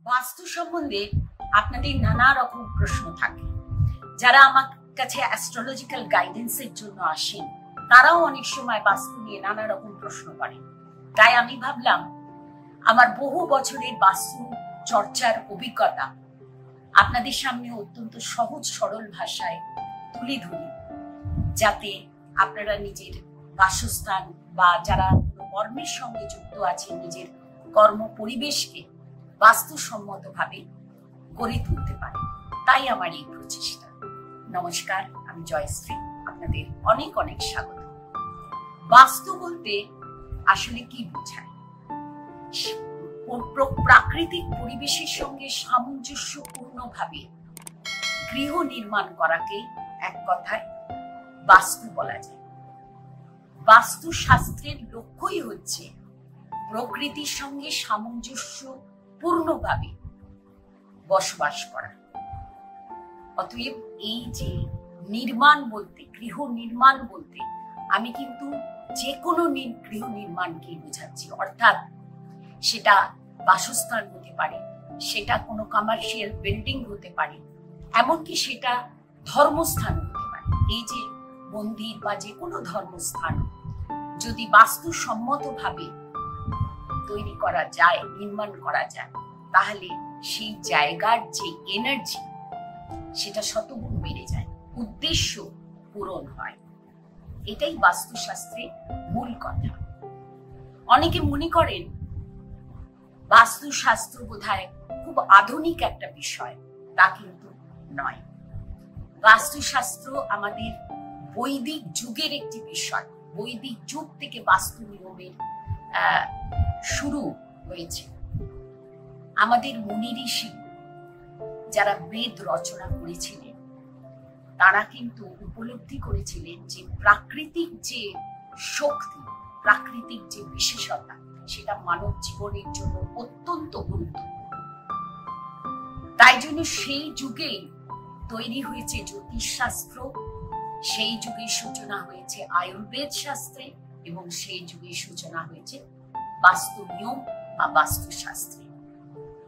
বাস্তু সম্বন্ধে আপনাদের নানা রকম প্রশ্ন থাকে। যারা আমার কাছে অ্যাস্ট্রোলজিক্যাল গাইডেন্সের জন্য আসেন তারাও অনেক সময় বাস্তু নিয়ে নানা রকম প্রশ্ন করেন। তাই আমি ভাবলাম আমার বহু বছরের বাস্তু চর্চার অভিজ্ঞতা আপনাদের সামনে অত্যন্ত সহজ সরল ভাষায় তুলে ধরি, যাতে আপনারা নিজের বাসস্থান বা যারা কর্মের সঙ্গে যুক্ত আছেন নিজের কর্ম পরিবেশকে বাস্তুসম্মতভাবে গড়ে তুলতে পারে। তাই আমার এই প্রচেষ্টা। নমস্কার, আমি জয়শ্রী, আপনাদের অনেক অনেক স্বাগত। বাস্তু বলতে আসলে কি বোঝায়? প্রাকৃতিক পরিবেশের সঙ্গে সামঞ্জস্যপূর্ণভাবে গৃহ নির্মাণ করাকে এক কথায় বাস্তু বলা যায়। বাস্তু শাস্ত্রের লক্ষ্যই হচ্ছে প্রকৃতির সঙ্গে সামঞ্জস্যপূর্ণভাবে বসবাস করা। অতএব এই যে নির্মাণ বলতে, গৃহ নির্মাণ বলতে আমি কিন্তু যে কোনো গৃহ নির্মাণকে বোঝাচ্ছি, অর্থাৎ সেটা বাসস্থান হতে পারে, সেটা কোনো কমার্শিয়াল বিল্ডিং হতে পারে, এমনকি সেটা ধর্মস্থান হতে পারে। এই যে মন্দির বা যে কোনো ধর্মস্থান যদি বাস্তুসম্মতভাবে তৈরি করা যায়, নির্মাণ করা যায়, তাহলে সেই জায়গার যে এনার্জি সেটা শতগুণ বেড়ে যায়, উদ্দেশ্য পূরণ হয়। এটাই বাস্তুশাস্ত্রের মূল কথা। অনেকে মনে করেন বাস্তুশাস্ত্র বোধহয় খুব আধুনিক একটা বিষয়, তা কিন্তু নয়। বাস্তুশাস্ত্র আমাদের বৈদিক যুগের একটি বিষয়। বৈদিক যুগ থেকে বাস্তু নিয়মের শুরু হয়েছে। আমাদের মুনি ঋষি যারা বেদ রচনা করেছিলেন তারা কিন্তু উপলব্ধি করেছিলেন যে প্রাকৃতিক যে শক্তি, প্রাকৃতিক যে বিশেষতা, সেটা মানব জীবনের জন্য অত্যন্ত গুরুত্বপূর্ণ। তাই জন্য সেই যুগেই তৈরি হয়েছে জ্যোতিষশাস্ত্র, সেই যুগে সূচনা হয়েছে আয়ুর্বেদ শাস্ত্রে, এবং সেই যুগে সূচনা হয়েছে বাস্তু নিয়ম বা বাস্তুশাস্ত্রে।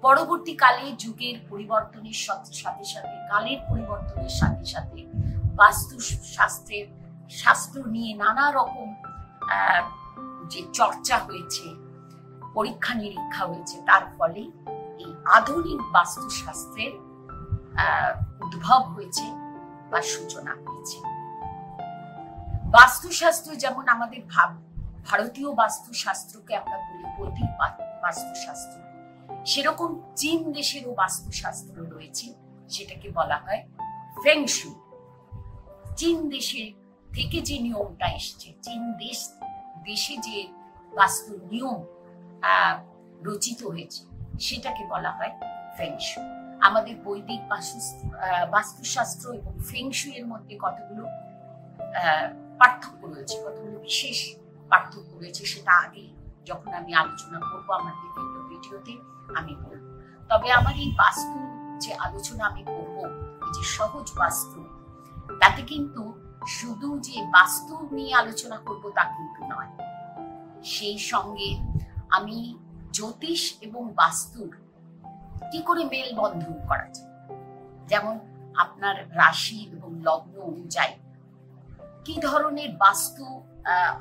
পরবর্তীকালে যুগের পরিবর্তনের সাথে সাথে, কালের পরিবর্তনের সাথে সাথে বাস্তু শাস্ত্রের শাস্ত্র নিয়ে নানা রকম যে চর্চা হয়েছে, পরীক্ষা নিরীক্ষা হয়েছে, তার ফলে এই আধুনিক বাস্তুশাস্ত্রের উদ্ভব হয়েছে বা সূচনা হয়েছে। বাস্তুশাস্ত্র যেমন আমাদের ভারতীয় বাস্তুশাস্ত্রকে আমরা বলি বৈদিক বাস্তুশাস্ত্র, সেরকম চীন দেশেরও বাস্তুশাস্ত্র রয়েছে, সেটাকে বলা হয় ফেং শুই। চীন দেশে থেকে যে নিয়মটা এসেছে, চীন দেশে যে বাস্তু নিয়ম রচিত হয়েছে, সেটাকে বলা হয় ফেং শুই। আমাদের বৈদিক বাস্তুশাস্ত্র এবং ফেং শুইয়ের মধ্যে কতগুলো পার্থক্য রয়েছে, কতগুলো বিশেষ পার্থক্য রয়েছে, সেটা আগে যখন আমি আলোচনা করবো আমার বিভিন্ন ভিডিওতে আমি বলবো। তবে আমার এই বাস্তু যে আলোচনা আমি করবো, এই যে সহজ বাস্তু, তাতে কিন্তু শুধু যে বাস্তু নিয়ে আলোচনা করব তা কিন্তু নয়। সেই সঙ্গে আমি জ্যোতিষ এবং বাস্তুর কি করে মেলবন্ধন করা যায়, যেমন আপনার রাশি এবং লগ্ন অনুযায়ী কি ধরনের বাস্তু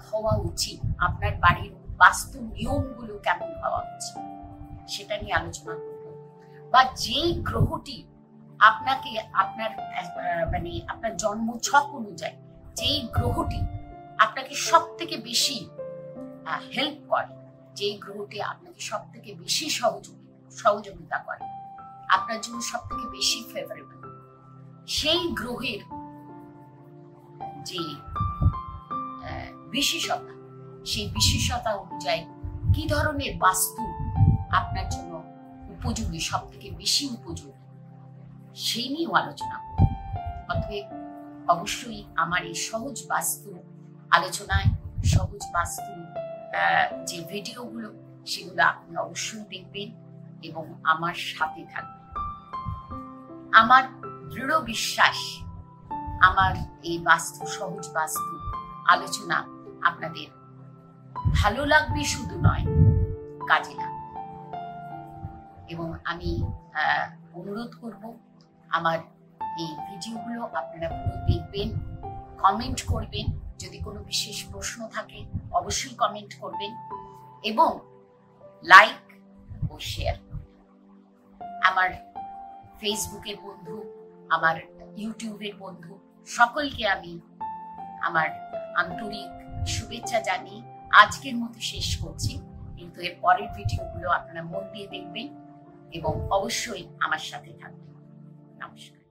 হওয়া উচিত, আপনার বাড়ির বাস্তু নিয়মগুলো কেমন হওয়া উচিত, সেটা নিয়ে আলোচনা করব। বা যেই গ্রহটি আপনাকে আপনার আপনার জন্ম ছক অনুযায়ী যেই গ্রহটি আপনাকে সব থেকে বেশি হেল্প করে, যেই গ্রহটি আপনাকে সব থেকে বেশি সহযোগিতা করে, আপনার জন্য সব থেকে বেশি ফেভারেবল, সেই গ্রহের যে বিশেষতা, সেই বিশেষতা অনুযায়ী কি ধরনের বাস্তু আপনার জন্য উপযোগী, সব থেকে বেশি উপযোগী, সেই নিয়েও আলোচনা করব। অতএব অবশ্যই আমার এই সহজ বাস্তু আলোচনায়, সহজ বাস্তু যে ভিডিওগুলো, সেগুলো আপনি অবশ্যই দেখবেন এবং আমার সাথে থাকবেন। আমার দৃঢ় বিশ্বাস আমার এই সহজ বাস্তু আলোচনা আপনাদের ভালো লাগবে শুধু নয়, কাজে লাগবে। এবং আমি অনুরোধ করব আমার এই ভিডিওগুলো আপনারা পুরো দেখবেন, কমেন্ট করবেন, যদি কোনো বিশেষ প্রশ্ন থাকে অবশ্যই কমেন্ট করবেন এবং লাইক ও শেয়ার করবেন। আমার ফেসবুকের বন্ধু, আমার ইউটিউবের বন্ধু সকলকে আমি আমার আন্তরিক শুভেচ্ছা জানিয়ে আজকের মতো শেষ করছি, কিন্তু এর পরের ভিডিওগুলো আপনারা মন দিয়ে দেখবেন এবং অবশ্যই আমার সাথে থাকবেন। নমস্কার।